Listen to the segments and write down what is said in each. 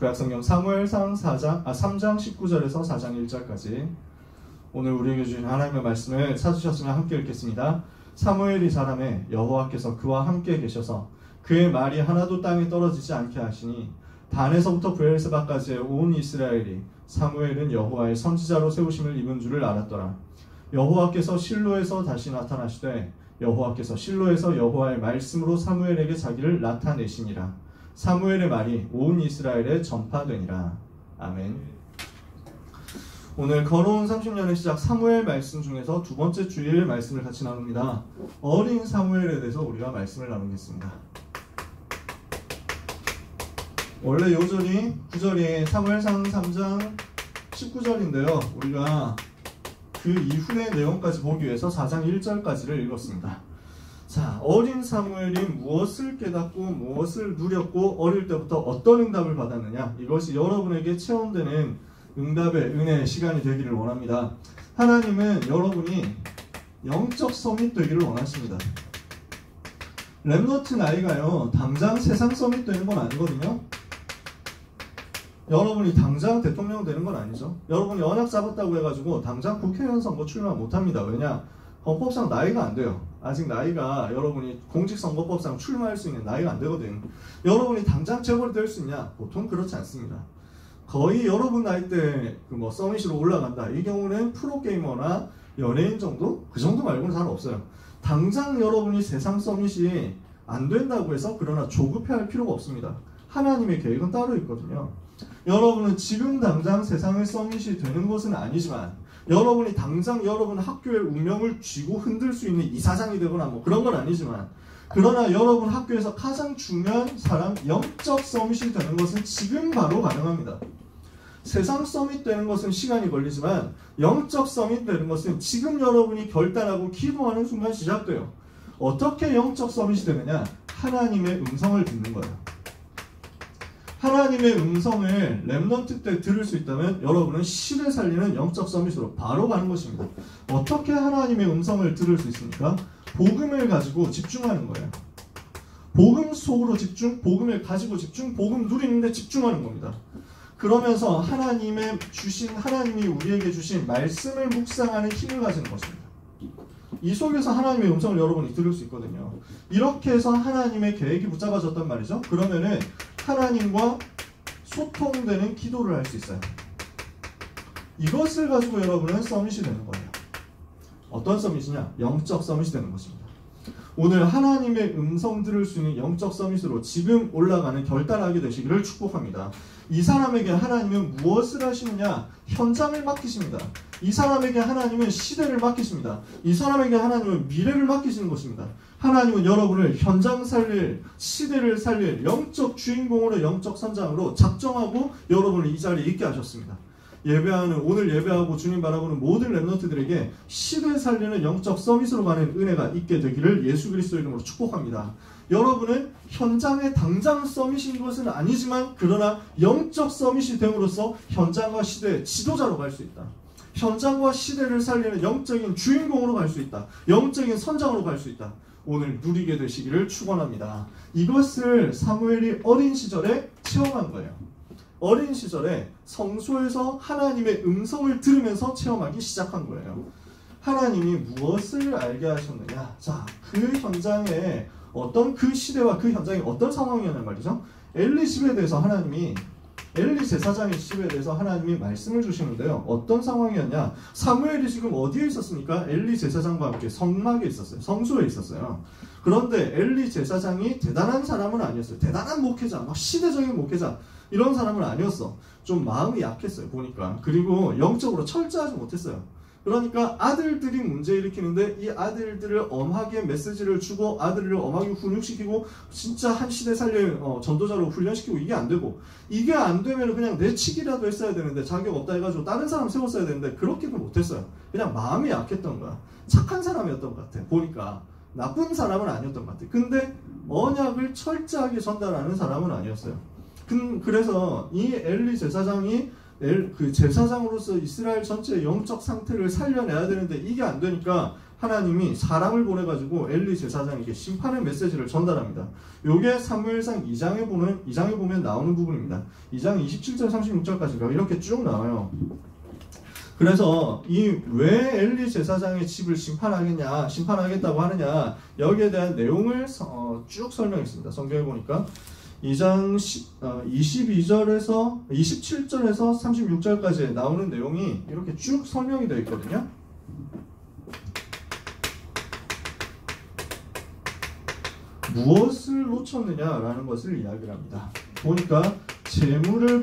구약성경 사무엘상 3장 19절에서 4장 1절까지 오늘 우리에게 주신 하나님의 말씀을 찾으셨으면 함께 읽겠습니다. 사무엘이 자라매 여호와께서 그와 함께 계셔서 그의 말이 하나도 땅에 떨어지지 않게 하시니 단에서부터 브엘세바까지의 온 이스라엘이 사무엘은 여호와의 선지자로 세우심을 입은 줄을 알았더라. 여호와께서 실로에서 다시 나타나시되 여호와께서 실로에서 여호와의 말씀으로 사무엘에게 자기를 나타내시니라. 사무엘의 말이 온 이스라엘에 전파되니라. 아멘. 오늘 걸어온 30년의 시작 사무엘 말씀 중에서 두 번째 주일 말씀을 같이 나눕니다. 어린 사무엘에 대해서 우리가 말씀을 나누겠습니다. 원래 요절이 9절이 사무엘상 3장 19절인데요. 우리가 그 이후의 내용까지 보기 위해서 4장 1절까지를 읽었습니다. 자, 어린 사무엘이 무엇을 깨닫고 무엇을 누렸고 어릴 때부터 어떤 응답을 받았느냐, 이것이 여러분에게 체험되는 응답의 은혜의 시간이 되기를 원합니다. 하나님은 여러분이 영적 서밋 되기를 원하십니다. 렘넌트 나이가요 당장 세상 서밋 되는 건 아니거든요. 여러분이 당장 대통령 되는 건 아니죠. 여러분이 언약 잡았다고 해가지고 당장 국회의원 선거 출마 못합니다. 왜냐? 헌법상 나이가 안 돼요. 아직 나이가 여러분이 공직선거법상 출마할 수 있는 나이가 안 되거든. 여러분이 당장 재벌이 될 수 있냐? 보통 그렇지 않습니다. 거의 여러분 나이 때 그 서밋으로 올라간다. 이 경우는 프로게이머나 연예인 정도? 그 정도 말고는 잘 없어요. 당장 여러분이 세상 서밋이 안 된다고 해서 그러나 조급해할 필요가 없습니다. 하나님의 계획은 따로 있거든요. 여러분은 지금 당장 세상의 서밋이 되는 것은 아니지만 여러분이 당장 여러분 학교의 운명을 쥐고 흔들 수 있는 이사장이 되거나 뭐 그런 건 아니지만, 그러나 여러분 학교에서 가장 중요한 사람, 영적 서밋이 되는 것은 지금 바로 가능합니다. 세상 서밋 되는 것은 시간이 걸리지만 영적 서밋 되는 것은 지금 여러분이 결단하고 기도하는 순간 시작돼요. 어떻게 영적 서밋이 되느냐? 하나님의 음성을 듣는 거예요. 하나님의 음성을 렘넌트 때 들을 수 있다면 여러분은 시대 살리는 영적 서밋으로 바로 가는 것입니다. 어떻게 하나님의 음성을 들을 수 있습니까? 복음을 가지고 집중하는 거예요. 복음 속으로 집중, 복음을 가지고 집중, 복음 누리는데 집중하는 겁니다. 그러면서 하나님이 우리에게 주신 말씀을 묵상하는 힘을 가지는 것입니다. 이 속에서 하나님의 음성을 여러분이 들을 수 있거든요. 이렇게 해서 하나님의 계획이 붙잡아졌단 말이죠. 그러면은 하나님과 소통되는 기도를 할 수 있어요. 이것을 가지고 여러분은 서밋이 되는 거예요. 어떤 서밋이냐? 영적 서밋이 되는 것입니다. 오늘 하나님의 음성 들을 수 있는 영적 서밋으로 지금 올라가는 결단하게 되시기를 축복합니다. 이 사람에게 하나님은 무엇을 하시느냐? 현장을 맡기십니다. 이 사람에게 하나님은 시대를 맡기십니다. 이 사람에게 하나님은 미래를 맡기시는 것입니다. 하나님은 여러분을 현장 살릴, 시대를 살릴 영적 주인공으로, 영적 선장으로 작정하고 여러분을 이 자리에 있게 하셨습니다. 오늘 예배하고 주님 바라보는 모든 렘넌트들에게 시대 살리는 영적 서밋으로 가는 은혜가 있게 되기를 예수 그리스도 이름으로 축복합니다. 여러분은 현장에 당장 서밋인 것은 아니지만 그러나 영적 서밋이 됨으로써 현장과 시대의 지도자로 갈 수 있다. 현장과 시대를 살리는 영적인 주인공으로 갈 수 있다. 영적인 선장으로 갈 수 있다. 오늘 누리게 되시기를 축원합니다. 이것을 사무엘이 어린 시절에 체험한 거예요. 어린 시절에 성소에서 하나님의 음성을 들으면서 체험하기 시작한 거예요. 하나님이 무엇을 알게 하셨느냐? 자, 그 현장에 그 시대와 그 현장이 어떤 상황이었단 말이죠? 엘리 제사장의 집에 대해서 하나님이 말씀을 주시는데요. 어떤 상황이었냐? 사무엘이 지금 어디에 있었습니까? 엘리 제사장과 함께 성막에 있었어요. 성소에 있었어요. 그런데 엘리 제사장이 대단한 사람은 아니었어요. 대단한 목회자, 막 시대적인 목회자, 이런 사람은 아니었어. 좀 마음이 약했어요, 보니까. 그리고 영적으로 철저하지 못했어요. 그러니까 아들들이 문제 일으키는데 이 아들들을 엄하게 메시지를 주고 아들을 엄하게 훈육시키고 진짜 한 시대 살릴 전도자로 훈련시키고 이게 안 되고, 이게 안 되면 그냥 내치기라도 했어야 되는데, 자격 없다 해가지고 다른 사람 세웠어야 되는데 그렇게도 못했어요. 그냥 마음이 약했던 거야. 착한 사람이었던 것 같아. 보니까 나쁜 사람은 아니었던 것 같아. 근데 언약을 철저하게 전달하는 사람은 아니었어요. 그래서 이 엘리 제사장이 그 제사장으로서 이스라엘 전체의 영적 상태를 살려내야 되는데 이게 안 되니까 하나님이 사람을 보내가지고 엘리 제사장에게 심판의 메시지를 전달합니다. 요게 사무엘상 2장에 보면 나오는 부분입니다. 2장 27절 36절까지가 이렇게 쭉 나와요. 그래서 이 왜 엘리 제사장의 집을 심판하겠다고 하느냐, 여기에 대한 내용을 쭉 설명했습니다. 성경에 보니까 2장 27절에서 36절까지 나오는 내용이 이렇게 쭉 설명이 되어 있거든요. 무엇을 놓쳤느냐라는 것을 이야기를 합니다. 보니까 재물을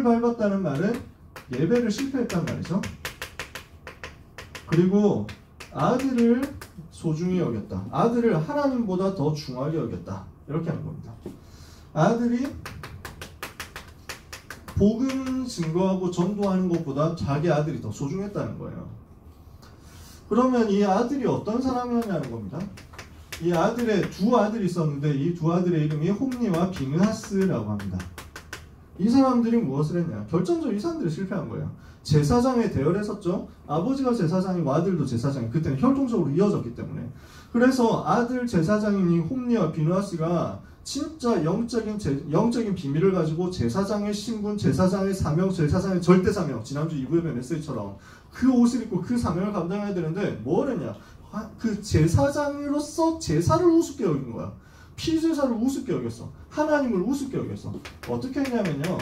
밟았다는 말은 예배를 실패했단 말이죠. 그리고 아들을 소중히 여겼다. 아들을 하나님보다 더 중하게 여겼다. 이렇게 하는 겁니다. 아들이 복음 증거하고 전도하는 것보다 자기 아들이 더 소중했다는 거예요. 그러면 이 아들이 어떤 사람이었냐는 겁니다. 이 아들의 두 아들이 있었는데 이 두 아들의 이름이 홈니와 비느하스라고 합니다. 이 사람들이 무엇을 했냐? 결정적으로 이 사람들이 실패한 거예요. 제사장에 대열했었죠. 아버지가 제사장이고 아들도 제사장이, 그때는 혈통적으로 이어졌기 때문에. 그래서 아들 제사장인 이 홈니와 비느하스가 진짜 영적인 비밀을 가지고 제사장의 신분, 제사장의 사명, 제사장의 절대 사명, 지난주 2부의 메시지처럼 그 옷을 입고 그 사명을 감당해야 되는데 뭘 했냐? 그 제사장으로서 제사를 우습게 여긴 거야. 피제사를 우습게 여겼어. 하나님을 우습게 여겼어. 어떻게 했냐면요,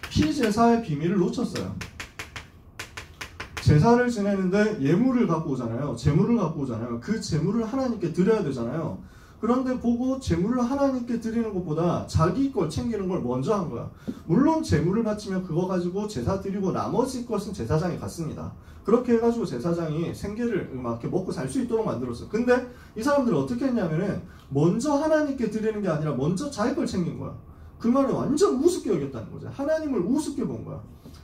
피제사의 비밀을 놓쳤어요. 제사를 지내는데 예물을 갖고 오잖아요. 제물을 갖고 오잖아요. 그 제물을 하나님께 드려야 되잖아요. 그런데 보고 제물을 하나님께 드리는 것보다 자기 걸 챙기는 걸 먼저 한 거야. 물론 제물을 바치면 그거 가지고 제사 드리고 나머지 것은 제사장이 갖습니다. 그렇게 해가지고 제사장이 생계를 막 이렇게 먹고 살 수 있도록 만들었어요. 근데 이 사람들은 어떻게 했냐면은 먼저 하나님께 드리는 게 아니라 먼저 자기 걸 챙긴 거야. 그 말은 완전 우습게 여겼다는 거죠. 하나님을 우습게 본 거야.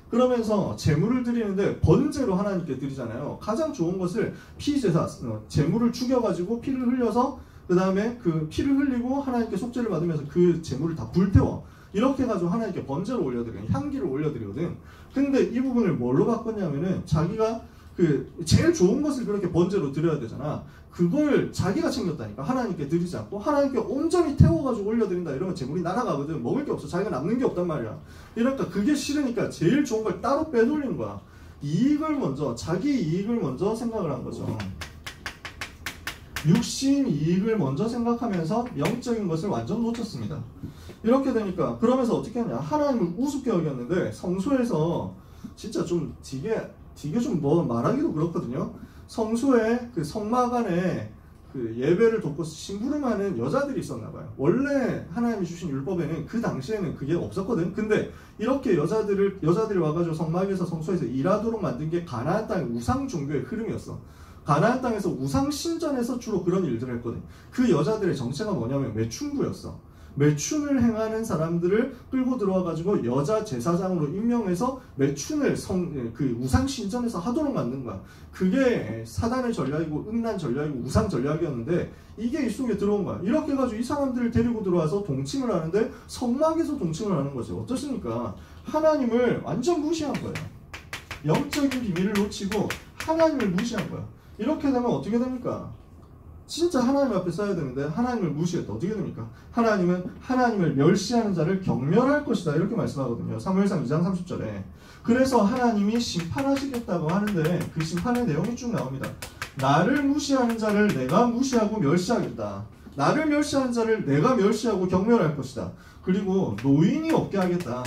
그러면서 제물을 드리는데 번제로 하나님께 드리잖아요. 가장 좋은 것을 피제사, 제물을 죽여가지고 피를 흘려서 그 다음에 그 피를 흘리고 하나님께 속죄를 받으면서 그 제물을 다 불태워. 이렇게 해가지고 하나님께 번제로 올려드리거든. 향기를 올려드리거든. 근데 이 부분을 뭘로 바꿨냐면은 자기가 그 제일 좋은 것을 그렇게 번제로 드려야 되잖아. 그걸 자기가 챙겼다니까. 하나님께 드리지 않고 하나님께 온전히 태워가지고 올려드린다 이러면 제물이 날아가거든. 먹을 게 없어. 자기가 남는 게 없단 말이야. 이러니까 그게 싫으니까 제일 좋은 걸 따로 빼돌리는 거야. 이익을 먼저, 자기 이익을 먼저 생각을 한 거죠. 육신 이익을 먼저 생각하면서 영적인 것을 완전 놓쳤습니다. 이렇게 되니까 그러면서 어떻게 하냐, 하나님을 우습게 여겼는데 성소에서 진짜 좀 되게 좀 뭐 말하기도 그렇거든요. 성소에 그 성막 안에 그 예배를 돕고 심부름하는 여자들이 있었나 봐요. 원래 하나님이 주신 율법에는 그 당시에는 그게 없었거든. 근데 이렇게 여자들이 와가지고 성막에서 성소에서 일하도록 만든 게 가나안 땅의 우상 종교의 흐름이었어. 가나안 땅에서 우상 신전에서 주로 그런 일들을 했거든. 그 여자들의 정체가 뭐냐면 매춘부였어. 매춘을 행하는 사람들을 끌고 들어와가지고 여자 제사장으로 임명해서 매춘을 그 우상 신전에서 하도록 만든 거야. 그게 사단의 전략이고 음란 전략이고 우상 전략이었는데 이게 이 속에 들어온 거야. 이렇게 해가지고 이 사람들을 데리고 들어와서 동침을 하는데 성막에서 동침을 하는 거죠. 어떻습니까? 하나님을 완전 무시한 거예요. 영적인 비밀을 놓치고 하나님을 무시한 거야. 이렇게 되면 어떻게 됩니까? 진짜 하나님 앞에 써야 되는데 하나님을 무시했다. 어떻게 됩니까? 하나님은 하나님을 멸시하는 자를 경멸할 것이다. 이렇게 말씀하거든요. 사무엘상 2장 30절에. 그래서 하나님이 심판하시겠다고 하는데 그 심판의 내용이 쭉 나옵니다. 나를 무시하는 자를 내가 무시하고 멸시하겠다. 나를 멸시하는 자를 내가 멸시하고 경멸할 것이다. 그리고 노인이 없게 하겠다.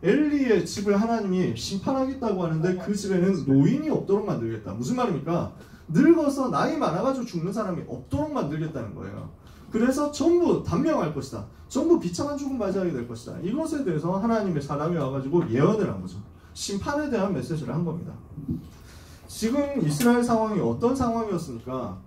엘리의 집을 하나님이 심판하겠다고 하는데 그 집에는 노인이 없도록 만들겠다. 무슨 말입니까? 늙어서 나이 많아가지고 죽는 사람이 없도록 만들겠다는 거예요. 그래서 전부 단명할 것이다. 전부 비참한 죽음 맞이하게 될 것이다. 이것에 대해서 하나님의 사람이 와가지고 예언을 한 거죠. 심판에 대한 메시지를 한 겁니다. 지금 이스라엘 상황이 어떤 상황이었습니까?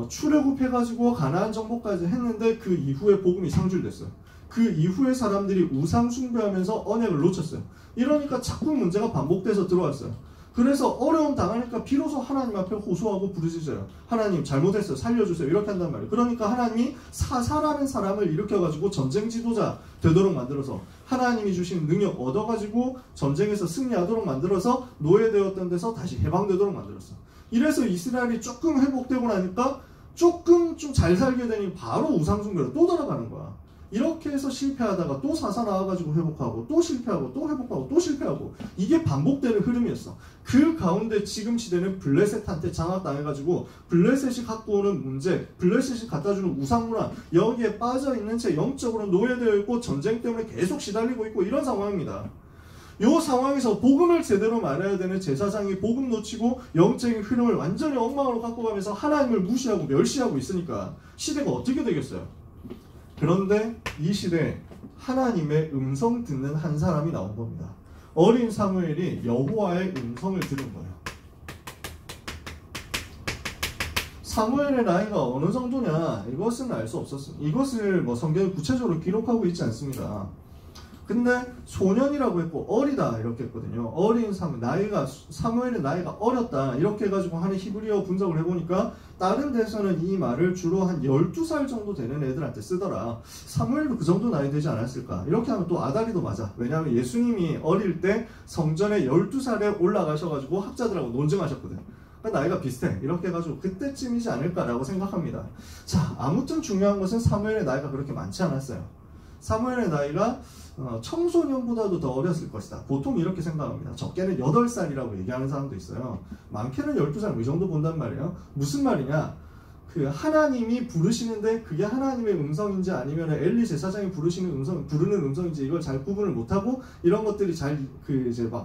출애굽해가지고 가나안 정복까지 했는데 그 이후에 복음이 상줄됐어요. 그 이후에 사람들이 우상 숭배하면서 언약을 놓쳤어요. 이러니까 자꾸 문제가 반복돼서 들어왔어요. 그래서 어려움 당하니까 비로소 하나님 앞에 호소하고 부르짖어요. 하나님 잘못했어요. 살려주세요. 이렇게 한단 말이에요. 그러니까 하나님이 사사라는 사람을 일으켜가지고 전쟁 지도자 되도록 만들어서 하나님이 주신 능력 얻어가지고 전쟁에서 승리하도록 만들어서 노예되었던 데서 다시 해방되도록 만들었어. 이래서 이스라엘이 조금 회복되고 나니까 조금 좀 잘 살게 되니 바로 우상숭배로 또 돌아가는 거야. 이렇게 해서 실패하다가 또 사사 나와가지고 회복하고 또 실패하고 또 회복하고 또 실패하고 이게 반복되는 흐름이었어. 그 가운데 지금 시대는 블레셋한테 장악당해가지고 블레셋이 갖고 오는 문제, 블레셋이 갖다주는 우상문화 여기에 빠져있는 채 영적으로 노예되어 있고 전쟁 때문에 계속 시달리고 있고 이런 상황입니다. 이 상황에서 복음을 제대로 말해야 되는 제사장이 복음 놓치고 영적인 흐름을 완전히 엉망으로 갖고 가면서 하나님을 무시하고 멸시하고 있으니까 시대가 어떻게 되겠어요? 그런데 이 시대에 하나님의 음성 듣는 한 사람이 나온 겁니다. 어린 사무엘이 여호와의 음성을 들은 거예요. 사무엘의 나이가 어느 정도냐 이것은 알 수 없었습니다. 이것을 성경에 구체적으로 기록하고 있지 않습니다. 근데 소년이라고 했고 어리다 이렇게 했거든요. 어린 사무엘의 나이가 어렸다 이렇게 해가지고 하는 히브리어 분석을 해보니까 다른 데서는 이 말을 주로 한 12살 정도 되는 애들한테 쓰더라. 사무엘도 그 정도 나이 되지 않았을까? 이렇게 하면 또 아다리도 맞아. 왜냐하면 예수님이 어릴 때 성전에 12살에 올라가셔가지고 학자들하고 논증하셨거든. 나이가 비슷해. 이렇게 해가지고 그때쯤이지 않을까라고 생각합니다. 자, 아무튼 중요한 것은 사무엘의 나이가 그렇게 많지 않았어요. 사무엘의 나이가 청소년보다도 더 어렸을 것이다. 보통 이렇게 생각합니다. 적게는 8살이라고 얘기하는 사람도 있어요. 많게는 12살 이 정도 본단 말이에요. 무슨 말이냐? 그 하나님이 부르시는데 그게 하나님의 음성인지 아니면 엘리 제사장이 부르는 음성인지 이걸 잘 구분을 못하고 이런 것들이 잘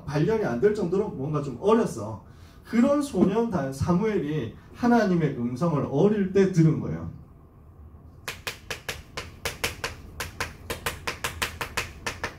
발견이 안 될 정도로 뭔가 좀 어렸어. 그런 소년 사무엘이 하나님의 음성을 어릴 때 들은 거예요.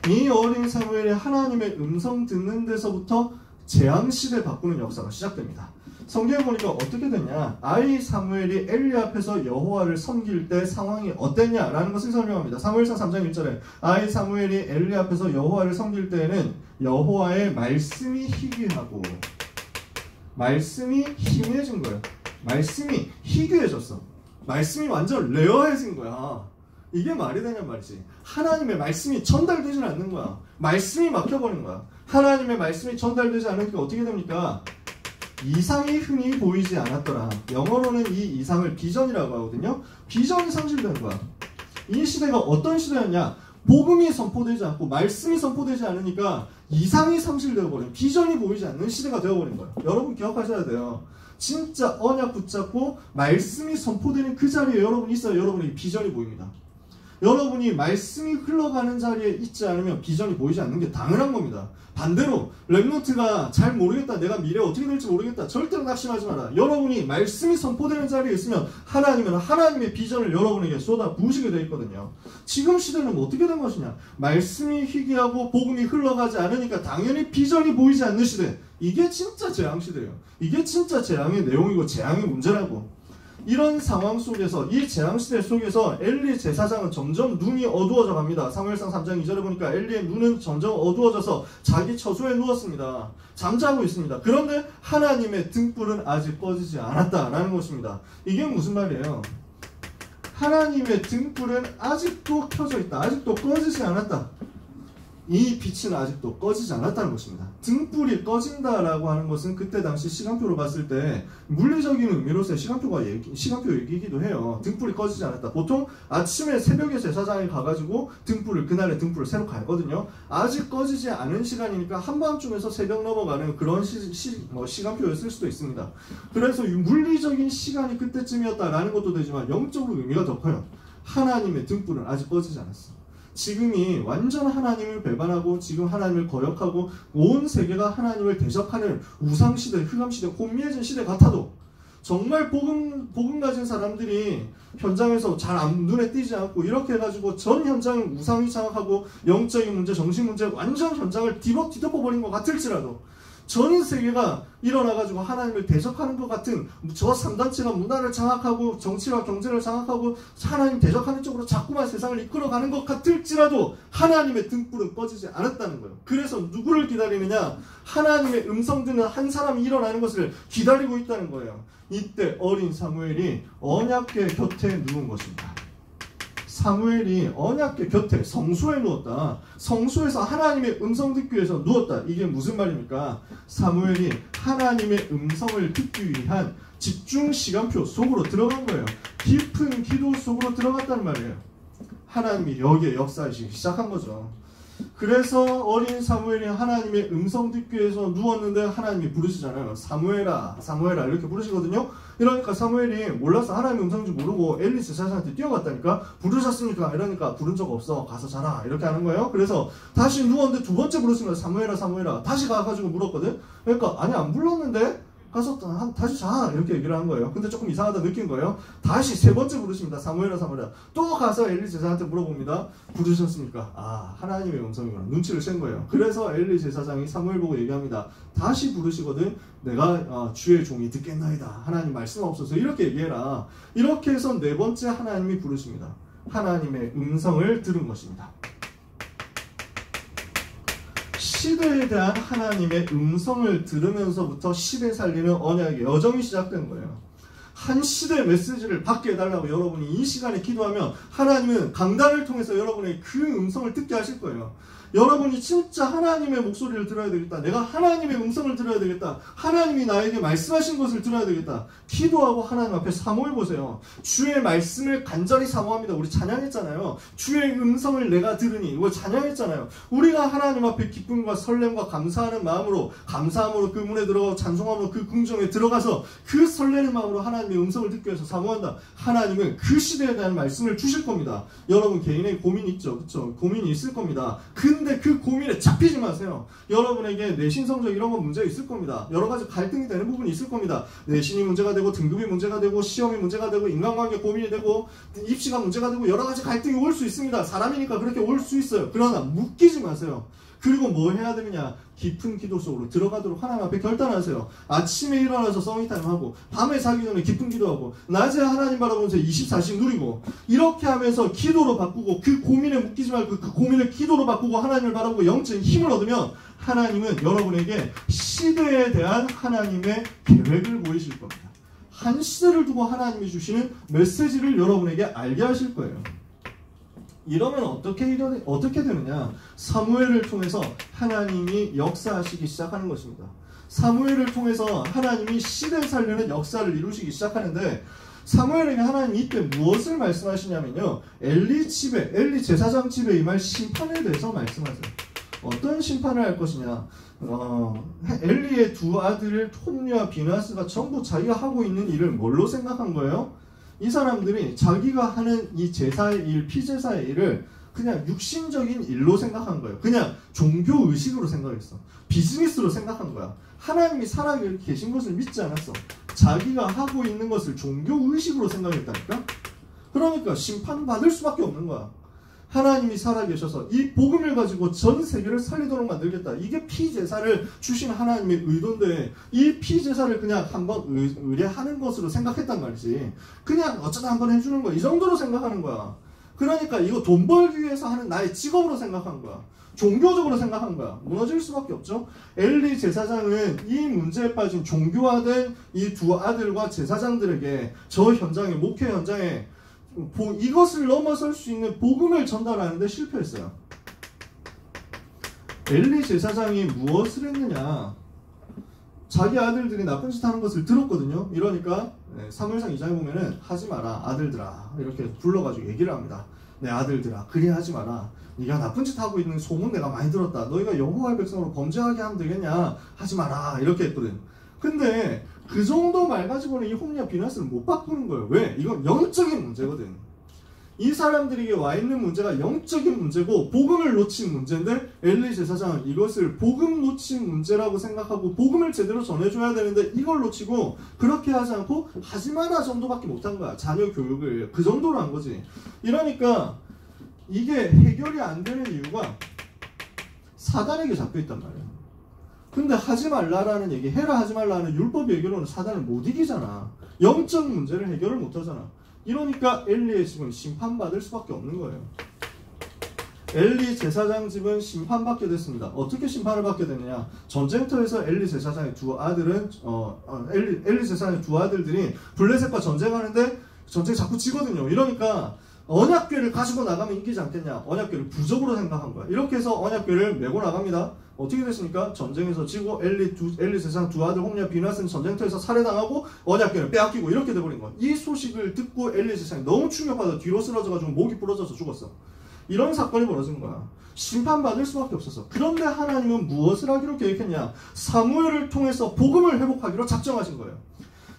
이 어린 사무엘이 하나님의 음성 듣는 데서부터 재앙시대 바꾸는 역사가 시작됩니다. 성경에 보니까 어떻게 됐냐? 아이 사무엘이 엘리 앞에서 여호와를 섬길 때 상황이 어땠냐라는 것을 설명합니다. 사무엘상 3장 1절에 아이 사무엘이 엘리 앞에서 여호와를 섬길 때에는 여호와의 말씀이 희귀하고 말씀이 희미해진 거예요. 말씀이 희귀해졌어. 말씀이 완전 레어해진 거야. 이게 말이 되냔 말이지. 하나님의 말씀이 전달되지 않는 거야. 말씀이 막혀버린 거야. 하나님의 말씀이 전달되지 않으니까 어떻게 됩니까? 이상이 흔히 보이지 않았더라. 영어로는 이 이상을 비전이라고 하거든요. 비전이 상실된 거야. 이 시대가 어떤 시대였냐? 복음이 선포되지 않고 말씀이 선포되지 않으니까 이상이 상실되어 버린, 비전이 보이지 않는 시대가 되어버린 거예요. 여러분 기억하셔야 돼요. 진짜 언약 붙잡고 말씀이 선포되는 그 자리에 여러분이 있어야 여러분에게 비전이 보입니다. 여러분이 말씀이 흘러가는 자리에 있지 않으면 비전이 보이지 않는 게 당연한 겁니다. 반대로 렘넌트가 잘 모르겠다, 내가 미래 어떻게 될지 모르겠다, 절대로 낙심하지 마라. 여러분이 말씀이 선포되는 자리에 있으면 하나님은 하나님의 비전을 여러분에게 쏟아 부으시게 되어 있거든요. 지금 시대는 어떻게 된 것이냐? 말씀이 희귀하고 복음이 흘러가지 않으니까 당연히 비전이 보이지 않는 시대. 이게 진짜 재앙 시대예요. 이게 진짜 재앙의 내용이고 재앙의 문제라고. 이런 상황 속에서, 이 재앙시대 속에서 엘리 제사장은 점점 눈이 어두워져 갑니다. 사무엘상 3장 2절에 보니까 엘리의 눈은 점점 어두워져서 자기 처소에 누웠습니다. 잠자고 있습니다. 그런데 하나님의 등불은 아직 꺼지지 않았다라는 것입니다. 이게 무슨 말이에요? 하나님의 등불은 아직도 켜져 있다. 아직도 꺼지지 않았다. 이 빛은 아직도 꺼지지 않았다는 것입니다. 등불이 꺼진다라고 하는 것은 그때 당시 시간표로 봤을 때 물리적인 의미로서의 시간표 얘기이기도 해요. 등불이 꺼지지 않았다. 보통 아침에 새벽에 제사장이 가가지고 그날의 등불을 새로 갈거든요. 아직 꺼지지 않은 시간이니까 한밤중에서 새벽 넘어가는 그런 시간표였을 수도 있습니다. 그래서 물리적인 시간이 그때쯤이었다라는 것도 되지만 영적으로 의미가 더 커요. 하나님의 등불은 아직 꺼지지 않았어. 지금이 완전 하나님을 배반하고 지금 하나님을 거역하고 온 세계가 하나님을 대적하는 우상시대, 흑암시대, 혼미해진 시대 같아도 정말 복음 가진 사람들이 현장에서 잘 눈에 띄지 않고 이렇게 해가지고 전 현장을 우상이 장악하고 영적인 문제, 정신 문제 완전 현장을 뒤덮어버린 것 같을지라도 전 세계가 일어나가지고 하나님을 대적하는 것 같은 저 3단체가 문화를 장악하고 정치와 경제를 장악하고 하나님 대적하는 쪽으로 자꾸만 세상을 이끌어가는 것 같을지라도 하나님의 등불은 꺼지지 않았다는 거예요. 그래서 누구를 기다리느냐? 하나님의 음성 듣는 한 사람이 일어나는 것을 기다리고 있다는 거예요. 이때 어린 사무엘이 언약궤 곁에 누운 것입니다. 사무엘이 언약궤 곁에 성소에 누웠다. 성소에서 하나님의 음성 듣기 위해서 누웠다. 이게 무슨 말입니까? 사무엘이 하나님의 음성을 듣기 위한 집중 시간표 속으로 들어간 거예요. 깊은 기도 속으로 들어갔다는 말이에요. 하나님이 여기에 역사하시기 시작한 거죠. 그래서 어린 사무엘이 하나님의 음성 듣기 위해서 누웠는데 하나님이 부르시잖아요. 사무엘아, 사무엘아 이렇게 부르시거든요. 이러니까 사무엘이 몰라서 하나님의 음성인지 모르고 엘리 제사장한테 뛰어갔다니까. 부르셨습니까? 이러니까 부른 적 없어. 가서 자라. 이렇게 하는 거예요. 그래서 다시 누웠는데 두 번째 부르신 거예요. 사무엘아, 사무엘아. 다시 가가지고 물었거든. 그러니까 아니 안 불렀는데? 가서 다시 자 이렇게 얘기를 한 거예요. 근데 조금 이상하다 느낀 거예요. 다시 세 번째 부르십니다. 사무엘아, 사무엘아. 또 가서 엘리 제사장한테 물어봅니다. 부르셨습니까? 아, 하나님의 음성이구나. 눈치를 챈 거예요. 그래서 엘리 제사장이 사무엘 보고 얘기합니다. 다시 부르시거든. 내가 주의 종이 듣겠나이다. 하나님 말씀 없어서 이렇게 얘기해라. 이렇게 해서 네 번째 하나님이 부르십니다. 하나님의 음성을 들은 것입니다. 시대에 대한 하나님의 음성을 들으면서부터 시대 살리는 언약의 여정이 시작된 거예요. 한 시대의 메시지를 받게 해달라고 여러분이 이 시간에 기도하면 하나님은 강단을 통해서 여러분의 그 음성을 듣게 하실 거예요. 여러분이 진짜 하나님의 목소리를 들어야 되겠다. 내가 하나님의 음성을 들어야 되겠다. 하나님이 나에게 말씀하신 것을 들어야 되겠다. 기도하고 하나님 앞에 사모해 보세요. 주의 말씀을 간절히 사모합니다. 우리 찬양했잖아요. 주의 음성을 내가 들으니 이걸 찬양했잖아요. 우리가 하나님 앞에 기쁨과 설렘과 감사하는 마음으로 감사함으로 그 문에 들어가고 찬송함으로 그 궁정에 들어가서 그 설레는 마음으로 하나님의 음성을 듣기 위해서 사모한다. 하나님은 그 시대에 대한 말씀을 주실 겁니다. 여러분 개인의 고민이 있죠. 그렇죠? 고민이 있을 겁니다. 근데 그 고민에 잡히지 마세요. 여러분에게 내신 성적 이런 건 문제가 있을 겁니다. 여러 가지 갈등이 되는 부분이 있을 겁니다. 내신이 문제가 되고 등급이 문제가 되고 시험이 문제가 되고 인간관계 고민이 되고 입시가 문제가 되고 여러 가지 갈등이 올 수 있습니다. 사람이니까 그렇게 올 수 있어요. 그러나 묶이지 마세요. 그리고 뭐 해야 되느냐? 깊은 기도 속으로 들어가도록 하나님 앞에 결단하세요. 아침에 일어나서 성의타임 하고 밤에 자기 전에 깊은 기도하고 낮에 하나님 바라보면서 24시 누리고 이렇게 하면서 기도로 바꾸고 그 고민에 묶이지 말고 그 고민을 기도로 바꾸고 하나님을 바라보고 영적인 힘을 얻으면 하나님은 여러분에게 시대에 대한 하나님의 계획을 보이실 겁니다. 한 시대를 두고 하나님이 주시는 메시지를 여러분에게 알게 하실 거예요. 이러면 어떻게 되느냐? 사무엘을 통해서 하나님이 역사하시기 시작하는 것입니다. 사무엘을 통해서 하나님이 시대 살리는 역사를 이루시기 시작하는데 사무엘에게 하나님이 이때 무엇을 말씀하시냐면요. 엘리 제사장 집에 임할 심판에 대해서 말씀하세요. 어떤 심판을 할 것이냐? 엘리의 두 아들 홈리와 비나스가 전부 자기가 하고 있는 일을 뭘로 생각한 거예요? 이 사람들이 자기가 하는 이 제사의 일, 피제사의 일을 그냥 육신적인 일로 생각한 거예요. 그냥 종교의식으로 생각했어. 비즈니스로 생각한 거야. 하나님이 살아계신 것을 믿지 않았어. 자기가 하고 있는 것을 종교의식으로 생각했다니까? 그러니까 심판받을 수밖에 없는 거야. 하나님이 살아계셔서 이 복음을 가지고 전 세계를 살리도록 만들겠다. 이게 피제사를 주신 하나님의 의도인데 이 피제사를 그냥 한번 의뢰하는 것으로 생각했단 말이지. 그냥 어쩌다 한번 해주는 거야. 이 정도로 생각하는 거야. 그러니까 이거 돈 벌기 위해서 하는 나의 직업으로 생각한 거야. 종교적으로 생각한 거야. 무너질 수밖에 없죠. 엘리 제사장은 이 문제에 빠진 종교화된 이 두 아들과 제사장들에게 저 현장에, 목회 현장에 이것을 넘어설 수 있는 복음을 전달하는데 실패했어요. 엘리 제사장이 무엇을 했느냐? 자기 아들들이 나쁜 짓 하는 것을 들었거든요. 이러니까 사무엘상 2장에 보면은 하지 마라 아들들아 이렇게 불러가지고 얘기를 합니다. 내 아들들아 그리 하지 마라. 네가 나쁜 짓 하고 있는 소문 내가 많이 들었다. 너희가 여호와의 백성으로 범죄하게 하면 되겠냐? 하지 마라 이렇게 했거든. 근데 그 정도 말 가지고는 이 홈리와 비나스를 못 바꾸는 거예요. 왜? 이건 영적인 문제거든. 이 사람들에게 와 있는 문제가 영적인 문제고 복음을 놓친 문제인데 엘리 제사장은 이것을 복음 놓친 문제라고 생각하고 복음을 제대로 전해줘야 되는데 이걸 놓치고 그렇게 하지 않고 하지 마라 정도밖에 못한 거야. 자녀 교육을 그 정도로 한 거지. 이러니까 이게 해결이 안 되는 이유가 사단에게 잡혀있단 말이야. 근데 하지 말라라는 얘기, 해라 하지 말라는 율법 얘기로는 사단을 못 이기잖아. 영적 문제를 해결을 못 하잖아. 이러니까 엘리의 집은 심판받을 수밖에 없는 거예요. 엘리 제사장 집은 심판받게 됐습니다. 어떻게 심판을 받게 되느냐? 전쟁터에서 엘리 제사장의 두 아들은 엘리 제사장의 두 아들들이 블레셋과 전쟁하는데 전쟁 자꾸 지거든요. 이러니까 언약궤를 가지고 나가면 이기지 않겠냐? 언약궤를 부적으로 생각한 거야. 이렇게 해서 언약궤를 메고 나갑니다. 어떻게 됐습니까? 전쟁에서 지고 엘리 제사장 두 아들 홈리와 비나스는 전쟁터에서 살해당하고 언약궤를 빼앗기고 이렇게 돼버린 거야. 이 소식을 듣고 엘리 제사장이 너무 충격받아 뒤로 쓰러져가지고 목이 부러져서 죽었어. 이런 사건이 벌어진 거야. 심판받을 수밖에 없었어. 그런데 하나님은 무엇을 하기로 계획했냐? 사무엘을 통해서 복음을 회복하기로 작정하신 거예요.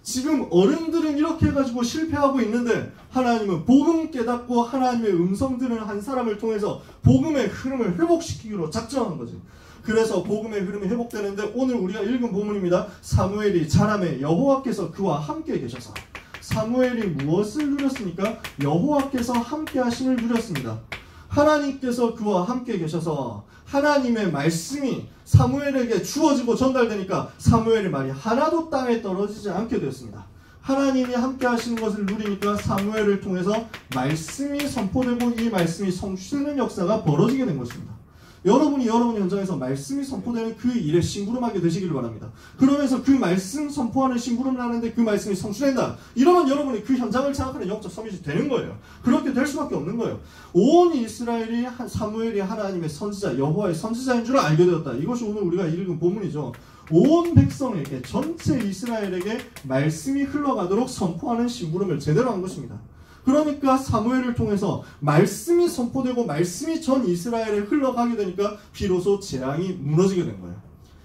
지금 어른들은 이렇게 해가지고 실패하고 있는데 하나님은 복음 깨닫고 하나님의 음성 들은 한 사람을 통해서 복음의 흐름을 회복시키기로 작정한 거지. 그래서 복음의 흐름이 회복되는데 오늘 우리가 읽은 본문입니다. 사무엘이 자라매 여호와께서 그와 함께 계셔서. 사무엘이 무엇을 누렸습니까? 여호와께서 함께 하심을 누렸습니다. 하나님께서 그와 함께 계셔서 하나님의 말씀이 사무엘에게 주어지고 전달되니까 사무엘의 말이 하나도 땅에 떨어지지 않게 되었습니다. 하나님이 함께 하시는 것을 누리니까 사무엘을 통해서 말씀이 선포되고 이 말씀이 성취되는 역사가 벌어지게 된 것입니다. 여러분이 현장에서 말씀이 선포되는 그 일에 심부름하게 되시기를 바랍니다. 그러면서 그 말씀 선포하는 심부름을 하는데 그 말씀이 성취된다. 이러면 여러분이 그 현장을 생각하는 영적 서밋이 되는 거예요. 그렇게 될 수밖에 없는 거예요. 온 이스라엘이 사무엘이 하나님의 선지자, 여호와의 선지자인 줄 알게 되었다. 이것이 오늘 우리가 읽은 본문이죠. 온 백성에게, 전체 이스라엘에게 말씀이 흘러가도록 선포하는 심부름을 제대로 한 것입니다. 그러니까 사무엘을 통해서 말씀이 선포되고 말씀이 전 이스라엘에 흘러가게 되니까 비로소 재앙이 무너지게 된 거예요.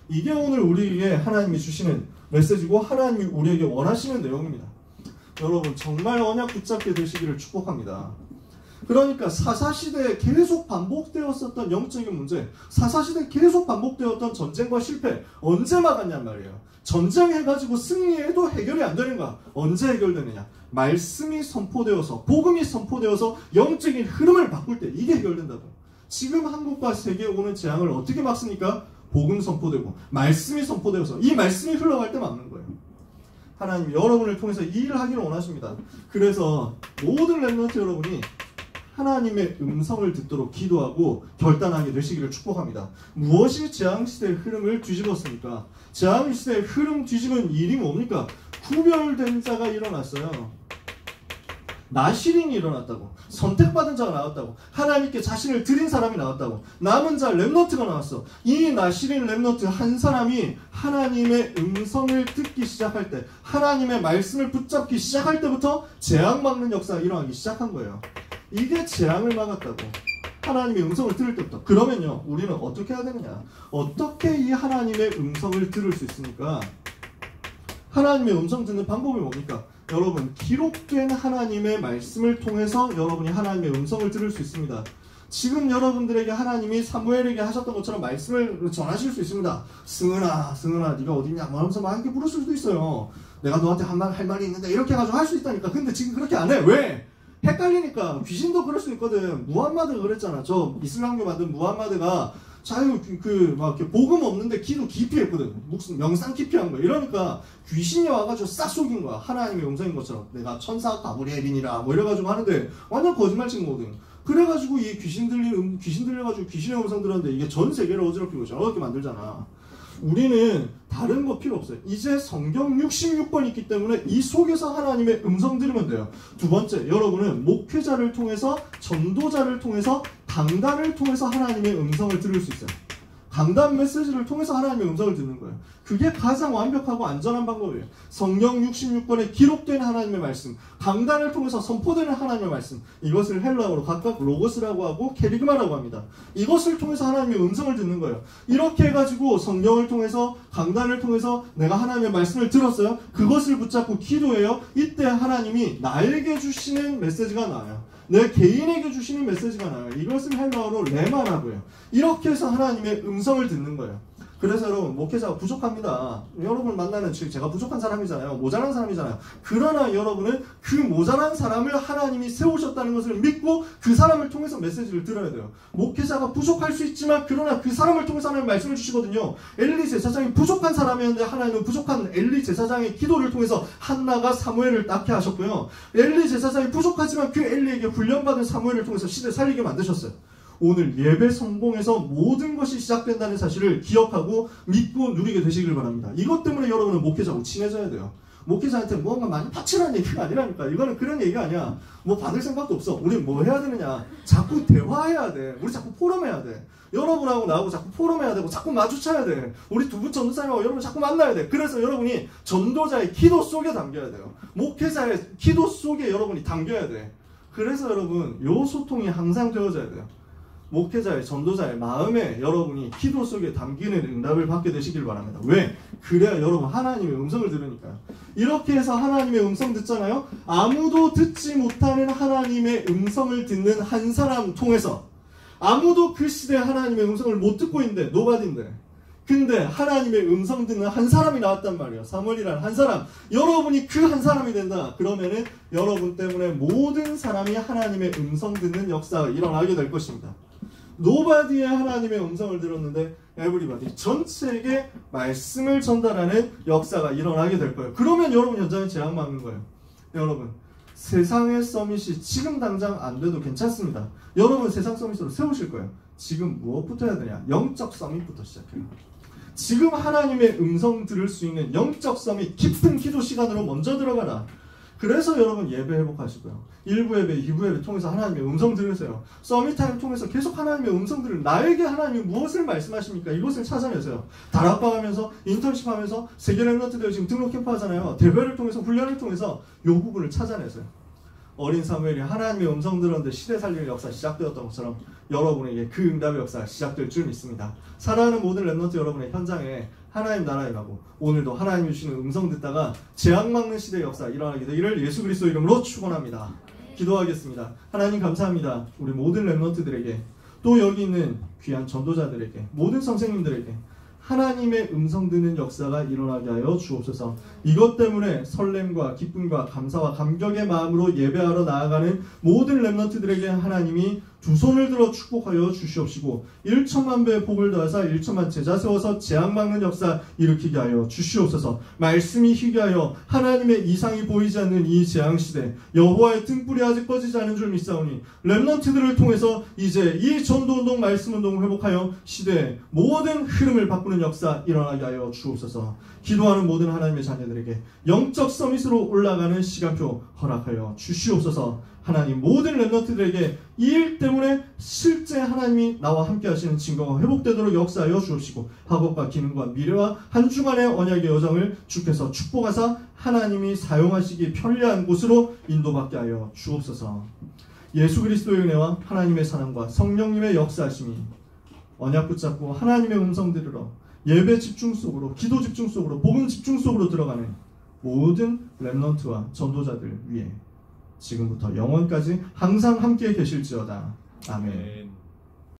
이게 오늘 우리에게 하나님이 주시는 메시지고 하나님이 우리에게 원하시는 내용입니다. 여러분 정말 언약 붙잡게 되시기를 축복합니다. 그러니까 사사시대에 계속 반복되었었던 영적인 문제, 사사시대에 계속 반복되었던 전쟁과 실패 언제 막았냔 말이에요. 전쟁해가지고 승리해도 해결이 안 되는 거야. 언제 해결되느냐? 말씀이 선포되어서, 복음이 선포되어서 영적인 흐름을 바꿀 때 이게 해결된다고. 지금 한국과 세계에 오는 재앙을 어떻게 막습니까? 복음 선포되고 말씀이 선포되어서 이 말씀이 흘러갈 때 막는 거예요. 하나님 여러분을 통해서 이 일을 하기를 원하십니다. 그래서 모든 렘넌트 여러분이 하나님의 음성을 듣도록 기도하고 결단하게 되시기를 축복합니다. 무엇이 재앙시대의 흐름을 뒤집었습니까? 재앙시대의 흐름 뒤집은 일이 뭡니까? 구별된 자가 일어났어요. 나시린이 일어났다고. 선택받은 자가 나왔다고. 하나님께 자신을 드린 사람이 나왔다고. 남은 자 렘넌트가 나왔어. 이 나시린 렘넌트 한 사람이 하나님의 음성을 듣기 시작할 때, 하나님의 말씀을 붙잡기 시작할 때부터 재앙 막는 역사가 일어나기 시작한 거예요. 이게 재앙을 막았다고. 하나님의 음성을 들을 때부터. 그러면요 우리는 어떻게 해야 되느냐? 어떻게 이 하나님의 음성을 들을 수 있습니까? 하나님의 음성 듣는 방법이 뭡니까? 여러분 기록된 하나님의 말씀을 통해서 여러분이 하나님의 음성을 들을 수 있습니다. 지금 여러분들에게 하나님이 사무엘에게 하셨던 것처럼 말씀을 전하실 수 있습니다. 승은아 네가 어디냐? 하면서 막 이렇게 부르실 수도 있어요. 내가 너한테 할 말이 있는데 이렇게 해가지고 할 수 있다니까. 근데 지금 그렇게 안 해. 왜? 헷갈리니까. 귀신도 그럴 수 있거든. 무함마드가 그랬잖아. 저 이슬람교 만든 무함마드가 자유 막 복음 없는데 기도 깊이 했거든. 명상 깊이 한 거야. 이러니까 귀신이 와가지고 싹 속인 거야. 하나님의 음성인 것처럼 내가 천사 가브리엘이니라 뭐 이래가지고 하는데 완전 거짓말 친 거거든. 그래가지고 이 귀신 들려가지고 귀신의 음성 들었는데 이게 전 세계를 어지럽히고 저렇게 만들잖아. 우리는 다른 거 필요 없어요. 이제 성경 66권 있기 때문에 이 속에서 하나님의 음성 들으면 돼요. 두 번째, 여러분은 목회자를 통해서, 전도자를 통해서, 강단을 통해서 하나님의 음성을 들을 수 있어요. 강단 메시지를 통해서 하나님의 음성을 듣는 거예요. 그게 가장 완벽하고 안전한 방법이에요. 성경 66권에 기록된 하나님의 말씀, 강단을 통해서 선포되는 하나님의 말씀, 이것을 헬라어로 각각 로고스라고 하고 케리그마라고 합니다. 이것을 통해서 하나님의 음성을 듣는 거예요. 이렇게 해가지고 성경을 통해서, 강단을 통해서 내가 하나님의 말씀을 들었어요. 그것을 붙잡고 기도해요. 이때 하나님이 나에게 주시는 메시지가 나와요. 내 개인에게 주시는 메시지가 나와요. 이것을 헬라어로 레마라고 해요. 이렇게 해서 하나님의 음성을 듣는 거예요. 그래서 여러분 목회자가 부족합니다. 여러분 만나는 제가 부족한 사람이잖아요. 모자란 사람이잖아요. 그러나 여러분은 그 모자란 사람을 하나님이 세우셨다는 것을 믿고 그 사람을 통해서 메시지를 들어야 돼요. 목회자가 부족할 수 있지만 그러나 그 사람을 통해서 하나님 말씀을 주시거든요. 엘리 제사장이 부족한 사람이었는데 하나님은 부족한 엘리 제사장의 기도를 통해서 한나가 사무엘을 낳게 하셨고요. 엘리 제사장이 부족하지만 그 엘리에게 훈련받은 사무엘을 통해서 시대 살리게 만드셨어요. 오늘 예배 성공에서 모든 것이 시작된다는 사실을 기억하고 믿고 누리게 되시길 바랍니다. 이것 때문에 여러분은 목회자하고 친해져야 돼요. 목회자한테 뭔가 많이 바치라는 얘기가 아니라니까. 이거는 그런 얘기가 아니야. 뭐 받을 생각도 없어. 우리 뭐 해야 되느냐. 자꾸 대화해야 돼. 우리 자꾸 포럼해야 돼. 여러분하고 나하고 자꾸 포럼해야 되고 자꾸 마주쳐야 돼. 우리 두 분 전도사님하고 여러분 자꾸 만나야 돼. 그래서 여러분이 전도자의 기도 속에 담겨야 돼요. 목회자의 기도 속에 여러분이 담겨야 돼. 그래서 여러분 요 소통이 항상 되어져야 돼요. 목회자의 전도자의 마음에 여러분이 기도 속에 담기는 응답을 받게 되시길 바랍니다. 왜? 그래야 여러분 하나님의 음성을 들으니까요. 이렇게 해서 하나님의 음성 듣잖아요. 아무도 듣지 못하는 하나님의 음성을 듣는 한 사람 통해서 아무도 그 시대에 하나님의 음성을 못 듣고 있는데 노바디인데 근데 하나님의 음성 듣는 한 사람이 나왔단 말이에요. 사무엘이라는 한 사람. 여러분이 그 한 사람이 된다. 그러면은 여러분 때문에 모든 사람이 하나님의 음성 듣는 역사가 일어나게 될 것입니다. 노바디의 하나님의 음성을 들었는데 에브리바디 전체에게 말씀을 전달하는 역사가 일어나게 될 거예요. 그러면 여러분 현장에 재앙 막는 거예요. 여러분 세상의 서밋이 지금 당장 안 돼도 괜찮습니다. 여러분 세상 서밋으로 세우실 거예요. 지금 무엇부터 해야 되냐? 영적 서밋부터 시작해요. 지금 하나님의 음성 들을 수 있는 영적 서밋 깊은 기도 시간으로 먼저 들어가라. 그래서 여러분 예배 회복하시고요. 1부 예배, 2부 예배 통해서 하나님의 음성 들으세요. 서밋타임 통해서 계속 하나님의 음성 들을 나에게 하나님이 무엇을 말씀하십니까? 이것을 찾아내세요. 다락방 하면서 인턴십 하면서 세계 랩런트들 지금 등록 캠프 하잖아요. 대회를 통해서 훈련을 통해서 이 부분을 찾아내세요. 어린 사무엘이 하나님의 음성 들었는데 시대 살리는 역사 시작되었던 것처럼 여러분에게 그 응답의 역사가 시작될 줄 믿습니다. 사랑하는 모든 랩런트 여러분의 현장에 하나님 나라에 가고 오늘도 하나님이 주시는 음성 듣다가 재앙 막는 시대의 역사 일어나게 되기를 예수 그리스도 이름으로 축원합니다. 기도하겠습니다. 하나님 감사합니다. 우리 모든 랩런트들에게 또 여기 있는 귀한 전도자들에게 모든 선생님들에게 하나님의 음성 듣는 역사가 일어나게 하여 주옵소서. 이것 때문에 설렘과 기쁨과 감사와 감격의 마음으로 예배하러 나아가는 모든 랩런트들에게 하나님이 두 손을 들어 축복하여 주시옵시고 1천만 배의 복을 더하사 1천만 제자 세워서 재앙 막는 역사 일으키게 하여 주시옵소서. 말씀이 희귀하여 하나님의 이상이 보이지 않는 이 재앙시대 여호와의 등불이 아직 꺼지지 않은 줄 믿사오니 랩런트들을 통해서 이제 이 전도운동 말씀운동을 회복하여 시대의 모든 흐름을 바꾸는 역사 일어나게 하여 주옵소서. 기도하는 모든 하나님의 자녀들에게 영적 서밋으로 올라가는 시간표 허락하여 주시옵소서. 하나님 모든 랩런트들에게 이 일 때문에 실제 하나님이 나와 함께 하시는 증거가 회복되도록 역사하여 주옵시고 학업과 기능과 미래와 한 주간의 언약의 여정을 주께서 축복하사 하나님이 사용하시기 편리한 곳으로 인도받게 하여 주옵소서. 예수 그리스도의 은혜와 하나님의 사랑과 성령님의 역사하심이 언약 붙잡고 하나님의 음성 들으러 예배 집중 속으로 기도 집중 속으로 복음 집중 속으로 들어가는 모든 랩런트와 전도자들 위해 지금부터 영원까지 항상 함께 계실지어다. 아멘.